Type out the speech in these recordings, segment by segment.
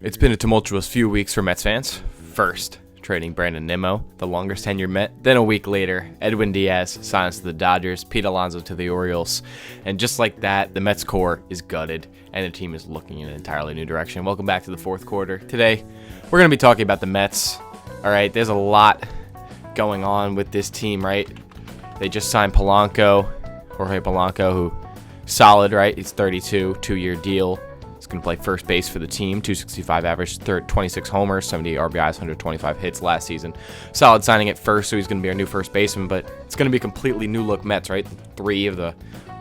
It's been a tumultuous few weeks for Mets fans. First, trading Brandon Nimmo, the longest tenured Met. Then a week later, Edwin Díaz signs to the Dodgers, Pete Alonso to the Orioles. And just like that, the Mets core is gutted, and the team is looking in an entirely new direction. Welcome back to the fourth quarter. Today, we're going to be talking about the Mets. All right, there's a lot going on with this team, right? They just signed Polanco, Jorge Polanco, who solid, right? He's 32, 2-year deal. He's going to play first base for the team, 265 average, 26 homers, 70 RBIs, 125 hits last season. Solid signing at first, so he's going to be our new first baseman, but it's going to be a completely new look Mets, right? 3 of the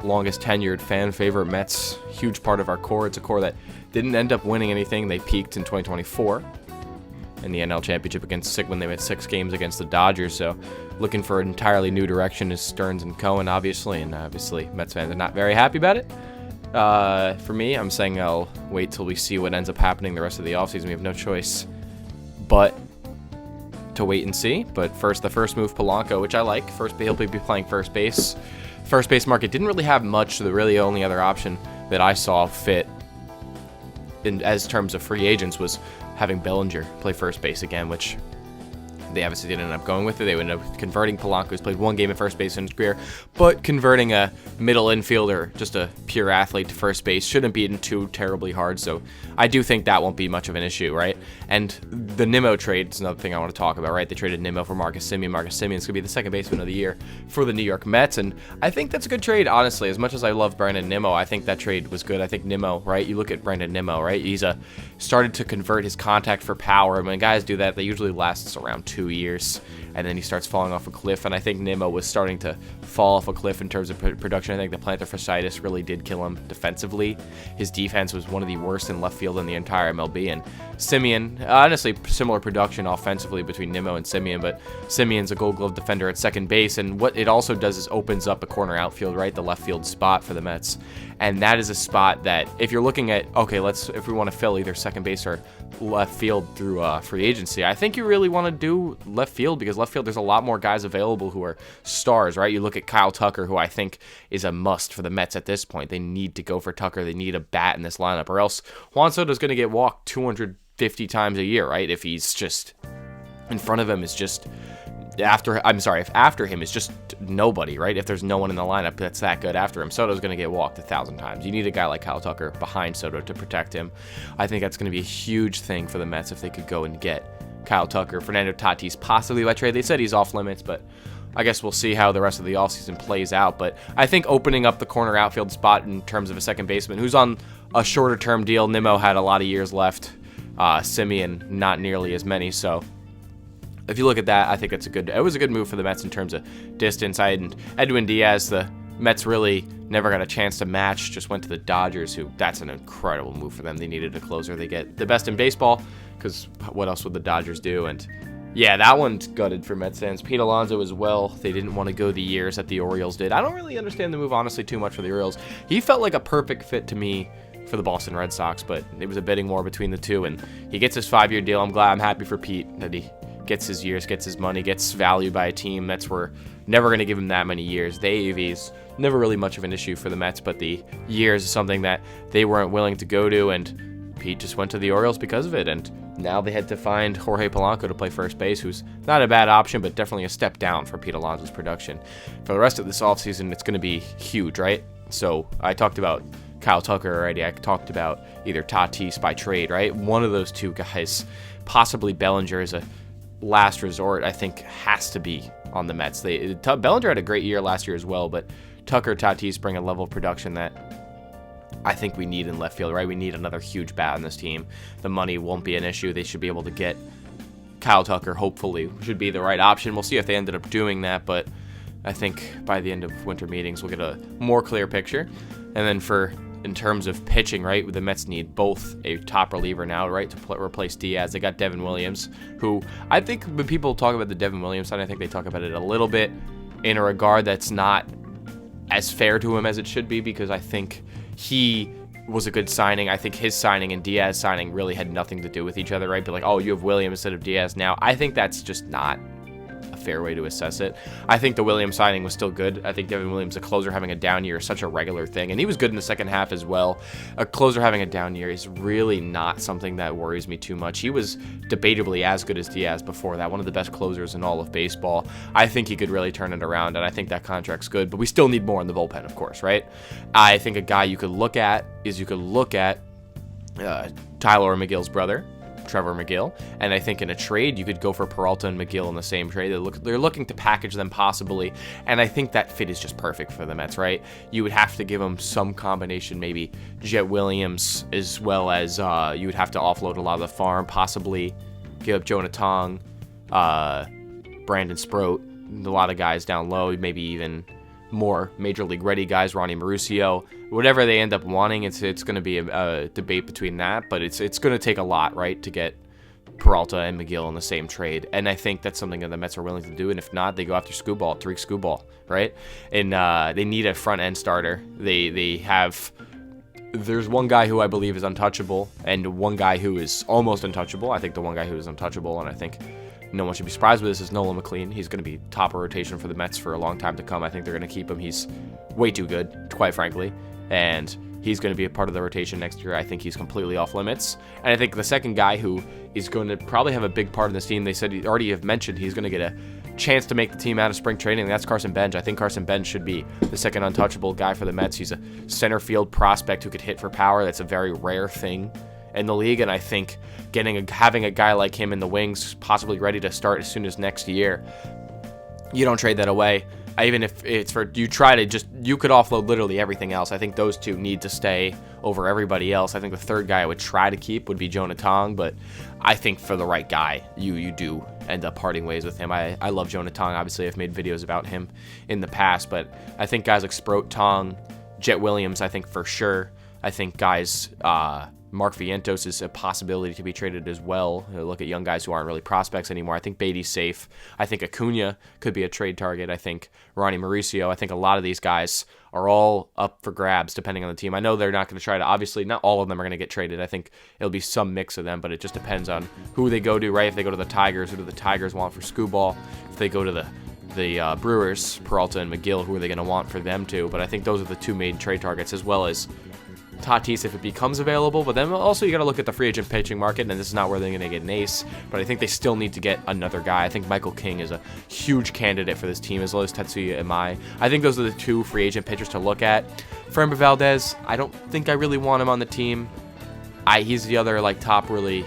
longest tenured fan favorite Mets, huge part of our core. It's a core that didn't end up winning anything. They peaked in 2024 in the NL Championship when they went 6 games against the Dodgers, so looking for an entirely new direction is Stearns and Cohen, obviously, and obviously Mets fans are not very happy about it. For me, I'm saying I'll wait till we see what ends up happening the rest of the offseason. We have no choice but to wait and see. But first, the first move, Polanco, which I like. He'll be playing first base. First base market didn't really have much, so the really only other option that I saw fit as terms of free agents was having Bellinger play first base again, which they obviously didn't end up going with it. They ended up converting Polanco, who's played 1 game at first base in his career, but converting a middle infielder, just a pure athlete, to first base shouldn't be too terribly hard, so I do think that won't be much of an issue, right? And the Nimmo trade is another thing I want to talk about, right? They traded Nimmo for Marcus Semien. Marcus Semien's going to be the second baseman of the year for the New York Mets, and I think that's a good trade, honestly. As much as I love Brandon Nimmo, I think that trade was good. I think Nimmo, right? You look at Brandon Nimmo, right? He's started to convert his contact for power, and when guys do that, they usually last around 2 years, and then he starts falling off a cliff, and I think Nimmo was starting to fall off a cliff in terms of production. I think the plantar fasciitis really did kill him defensively. His defense was one of the worst in left field in the entire MLB, and Semien, honestly, similar production offensively between Nimmo and Semien, but Semien's a Gold Glove defender at second base, and what it also does is opens up a corner outfield, right, the left field spot for the Mets, and that is a spot that if you're looking at, okay, if we want to fill either second base or left field through free agency, I think you really want to do left field, because left field there's a lot more guys available who are stars, right? You look at Kyle Tucker, who I think is a must for the Mets at this point. They need to go for Tucker. They need a bat in this lineup, or else Juan Soto's going to get walked 250 times a year, right? If he's just in front of him is just if after him is just nobody, right? If there's no one in the lineup that's that good after him, Soto's going to get walked 1,000 times. You need a guy like Kyle Tucker behind Soto to protect him. I think that's going to be a huge thing for the Mets if they could go and get Kyle Tucker. Fernando Tatis possibly by trade. They said he's off limits, but I guess we'll see how the rest of the offseason plays out. But I think opening up the corner outfield spot in terms of a second baseman who's on a shorter term deal. Nimmo had a lot of years left. Semien, not nearly as many. So if you look at that, I think it was a good move for the Mets in terms of distance. And Edwin Díaz, the Mets really never got a chance to match, just went to the Dodgers, that's an incredible move for them. They needed a closer. They get the best in baseball, because what else would the Dodgers do? And yeah, that one's gutted for Mets fans. Pete Alonso as well. They didn't want to go the years that the Orioles did. I don't really understand the move, honestly, too much for the Orioles. He felt like a perfect fit to me for the Boston Red Sox, but it was a bidding war between the two, and he gets his 5-year deal. I'm happy for Pete that he gets his years, gets his money, gets valued by a team. Mets were never going to give him that many years. The AAV's never really much of an issue for the Mets, but the years is something that they weren't willing to go to, and Pete just went to the Orioles because of it, and now they had to find Jorge Polanco to play first base, who's not a bad option, but definitely a step down for Pete Alonso's production. For the rest of this offseason, it's going to be huge, right? So I talked about Kyle Tucker already. I talked about either Tatis by trade, right? One of those two guys, possibly Bellinger, is a last resort, I think, has to be on the Mets. Bellinger had a great year last year as well, but Tucker, Tatis bring a level of production that I think we need in left field, right? We need another huge bat on this team. The money won't be an issue. They should be able to get Kyle Tucker, hopefully, should be the right option. We'll see if they ended up doing that, but I think by the end of winter meetings, we'll get a more clear picture. And then in terms of pitching, right, the Mets need both a top reliever now, right, to replace Diaz. They got Devin Williams, who I think when people talk about the Devin Williams side, I think they talk about it a little bit in a regard that's not as fair to him as it should be, because I think he was a good signing. I think his signing and Diaz signing really had nothing to do with each other, right? But like, oh, you have Williams instead of Diaz now. I think that's just not fair way to assess it. I think the Williams signing was still good. I think Devin Williams, a closer having a down year, is such a regular thing, and he was good in the second half as well. A closer having a down year is really not something that worries me too much. He was debatably as good as Diaz before that, one of the best closers in all of baseball. I think he could really turn it around, and I think that contract's good, but we still need more in the bullpen, of course, right? I think a guy you could look at Tyler McGill's brother, Trevor McGill, and I think in a trade you could go for Peralta and McGill in the same trade. They're looking to package them possibly, and I think that fit is just perfect for the Mets, right? You would have to give them some combination, maybe Jet Williams, as well as you would have to offload a lot of the farm, possibly give up Jonah Tong, Brandon Sproat, a lot of guys down low, maybe even more major league ready guys, Ronnie Mauricio, whatever they end up wanting. It's going to be a debate between that, but it's going to take a lot, right, to get Peralta and McGill in the same trade, and I think that's something that the Mets are willing to do. And if not, they go after Tariq Skubal, right? And they need a front end starter. There's one guy who I believe is untouchable, and one guy who is almost untouchable. I think the one guy who is untouchable, and I think no one should be surprised with this, is Nolan McLean. He's going to be top of rotation for the Mets for a long time to come. I think they're going to keep him. He's way too good, quite frankly, and he's going to be a part of the rotation next year. I think he's completely off limits. And I think the second guy who is going to probably have a big part in this team, they said he already have mentioned he's going to get a chance to make the team out of spring training, and that's Carson Bench. I think Carson Bench should be the second untouchable guy for the Mets. He's a center field prospect who could hit for power. That's a very rare thing in the league, and I think having a guy like him in the wings, possibly ready to start as soon as next year, you don't trade that away. Even if it's you could offload literally everything else. I think those two need to stay over everybody else. I think the third guy I would try to keep would be Jonah Tong, but I think for the right guy, you do end up parting ways with him. I love Jonah Tong. Obviously, I've made videos about him in the past, but I think guys like Sproat, Tong, Jet Williams, I think for sure. I think guys, Mark Vientos is a possibility to be traded as well. Look at young guys who aren't really prospects anymore. I think Beatty's safe. I think Acuna could be a trade target. I think Ronnie Mauricio. I think a lot of these guys are all up for grabs depending on the team. I know they're not going to try to, obviously, not all of them are going to get traded. I think it'll be some mix of them, but it just depends on who they go to, right? If they go to the Tigers, who do the Tigers want for Skubal? If they go to the Brewers, Peralta and McGill, who are they going to want for them too? But I think those are the two main trade targets, as well as Tatis if it becomes available. But then also you got to look at the free agent pitching market, and this is not where they're going to get an ace, but I think they still need to get another guy. I think Michael King is a huge candidate for this team, as well as Tetsuya Imai. I think those are the two free agent pitchers to look at. Framber Valdez, I don't think I really want him on the team. He's the other top really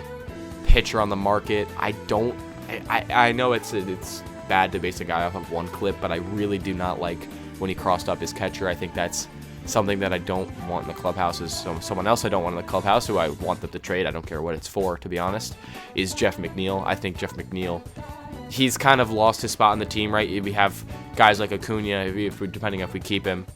pitcher on the market. I know it's bad to base a guy off of one clip, but I really do not like when he crossed up his catcher. I think that's something that I don't want in the clubhouse. Is someone else I don't want in the clubhouse who I want them to trade. I don't care what it's for, to be honest, is Jeff McNeil. I think Jeff McNeil, he's kind of lost his spot on the team, right? We have guys like Acuna, depending if we keep him,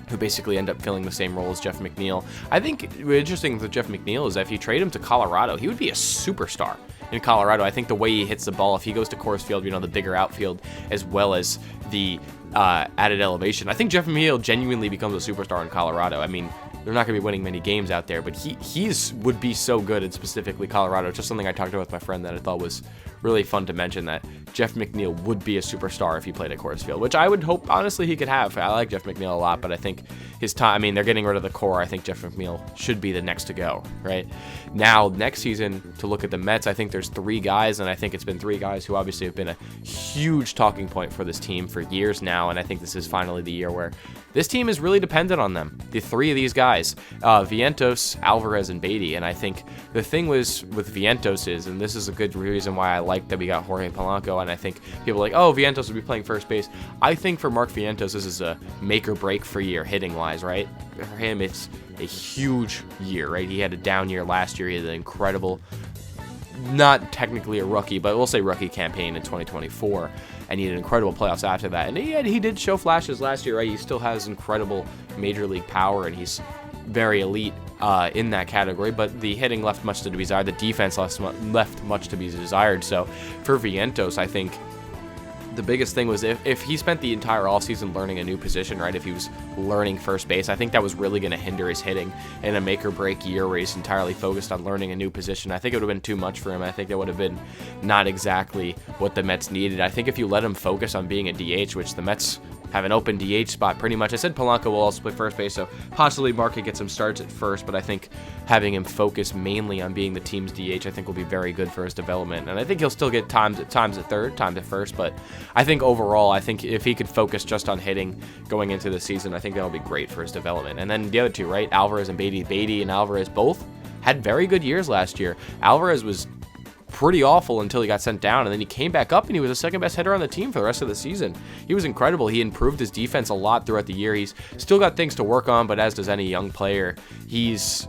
who basically end up filling the same role as Jeff McNeil. I think the interesting with Jeff McNeil is that if you trade him to Colorado, he would be a superstar in Colorado. I think the way he hits the ball, if he goes to Coors Field, the bigger outfield, as well as the added elevation, I think Jeff McNeil genuinely becomes a superstar in Colorado. I mean, they're not going to be winning many games out there, but he would be so good in specifically Colorado. It's just something I talked about with my friend that I thought was really fun to mention, that Jeff McNeil would be a superstar if he played at Coors Field, which I would hope, honestly, he could have. I like Jeff McNeil a lot, but I think his time, they're getting rid of the core. I think Jeff McNeil should be the next to go, right? Now, next season, to look at the Mets, I think there's three guys, and I think it's been three guys who obviously have been a huge talking point for this team for years now, and I think this is finally the year where this team is really dependent on them. The three of these guys, Vientos, Alvarez, and Beatty. And I think the thing was with Vientos is, and this is a good reason why I like that we got Jorge Polanco, and I think people are like, oh, Vientos will be playing first base. I think for Mark Vientos, this is a make or break for year hitting-wise, right? For him, it's a huge year, right? He had a down year last year. He had an incredible, not technically a rookie, but we'll say rookie campaign in 2024. And he had incredible playoffs after that. And he did show flashes last year, right? He still has incredible major league power, and he's very elite in that category. But the hitting left much to be desired. The defense left much to be desired. So for Vientos, I think the biggest thing was if he spent the entire offseason learning a new position, right? If he was learning first base, I think that was really going to hinder his hitting in a make or break year where he's entirely focused on learning a new position. I think it would have been too much for him. I think that would have been not exactly what the Mets needed. I think if you let him focus on being a DH, which the Mets have an open DH spot pretty much. I said Polanco will also play first base, so possibly Mark could get some starts at first, but I think having him focus mainly on being the team's DH, I think will be very good for his development. And I think he'll still get times at third, times at first, but I think overall, I think if he could focus just on hitting going into the season, I think that'll be great for his development. And then the other two, right? Alvarez and Beatty. Beatty and Alvarez both had very good years last year. Alvarez was pretty awful until he got sent down, and then he came back up and he was the second best hitter on the team for the rest of the season. He was incredible. He improved his defense a lot throughout the year. He's still got things to work on, but as does any young player. He's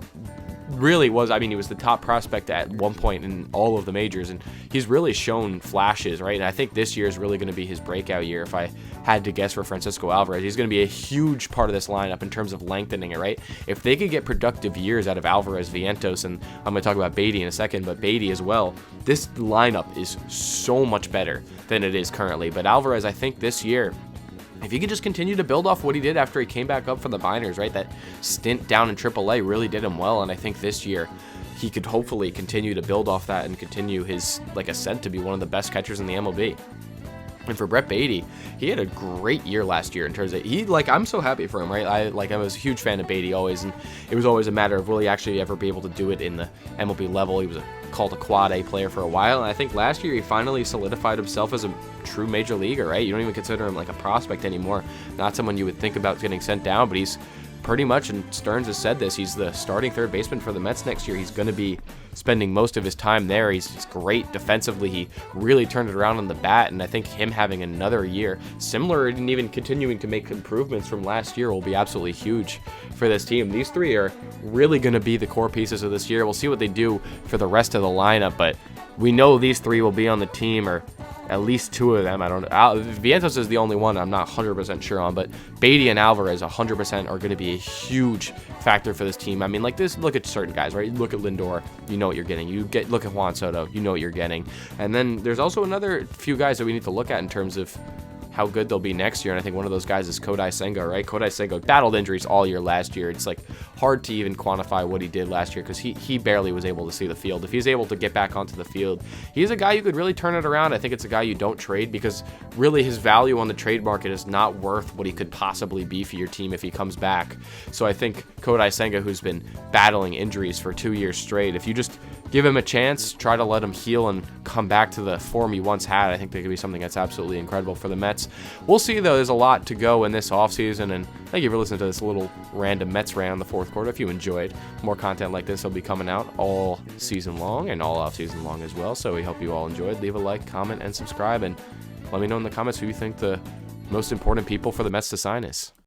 really was, I mean, he was the top prospect at one point in all of the majors, and he's really shown flashes, right? And I think this year is really going to be his breakout year. If I had to guess for Francisco Alvarez, he's going to be a huge part of this lineup in terms of lengthening it, right? If they could get productive years out of Alvarez, Vientos, and I'm going to talk about Beatty in a second, but Beatty as well, this lineup is so much better than it is currently. But Alvarez, I think this year, if he could just continue to build off what he did after he came back up from the minors, right? That stint down in AAA really did him well, and I think this year he could hopefully continue to build off that and continue his ascent to be one of the best catchers in the MLB. And for Brett Beatty, he had a great year last year in terms of I'm so happy for him, right? I was a huge fan of Beatty always, and it was always a matter of will he actually ever be able to do it in the MLB level. He was called a quad A player for a while, and I think last year he finally solidified himself as a true major leaguer, right? You don't even consider him like a prospect anymore. Not someone you would think about getting sent down, but he's pretty much, and Stearns has said this, he's the starting third baseman for the Mets next year. He's going to be spending most of his time there. He's great defensively. He really turned it around on the bat, and I think him having another year similar and even continuing to make improvements from last year will be absolutely huge for this team. These three are really going to be the core pieces of this year. We'll see what they do for the rest of the lineup, but we know these three will be on the team, or at least two of them. I don't know. Vientos is the only one I'm not 100% sure on, but Beatty and Alvarez 100% are going to be a huge factor for this team. I mean, like this, look at certain guys, right? Look at Lindor, you know what you're getting. Look at Juan Soto, you know what you're getting. And then there's also another few guys that we need to look at in terms of how good they'll be next year, and I think one of those guys is Kodai Senga, right? Kodai Senga battled injuries all year last year. It's hard to even quantify what he did last year because he barely was able to see the field. If he's able to get back onto the field, he's a guy who could really turn it around. I think it's a guy you don't trade because really his value on the trade market is not worth what he could possibly be for your team if he comes back. So I think Kodai Senga, who's been battling injuries for 2 years straight, if you just give him a chance, try to let him heal and come back to the form he once had, I think that could be something that's absolutely incredible for the Mets. We'll see, though. There's a lot to go in this offseason, and thank you for listening to this little random Mets rant on the fourth quarter. If you enjoyed, more content like this will be coming out all season long and all off-season long as well, so we hope you all enjoyed. Leave a like, comment, and subscribe, and let me know in the comments who you think the most important people for the Mets to sign is.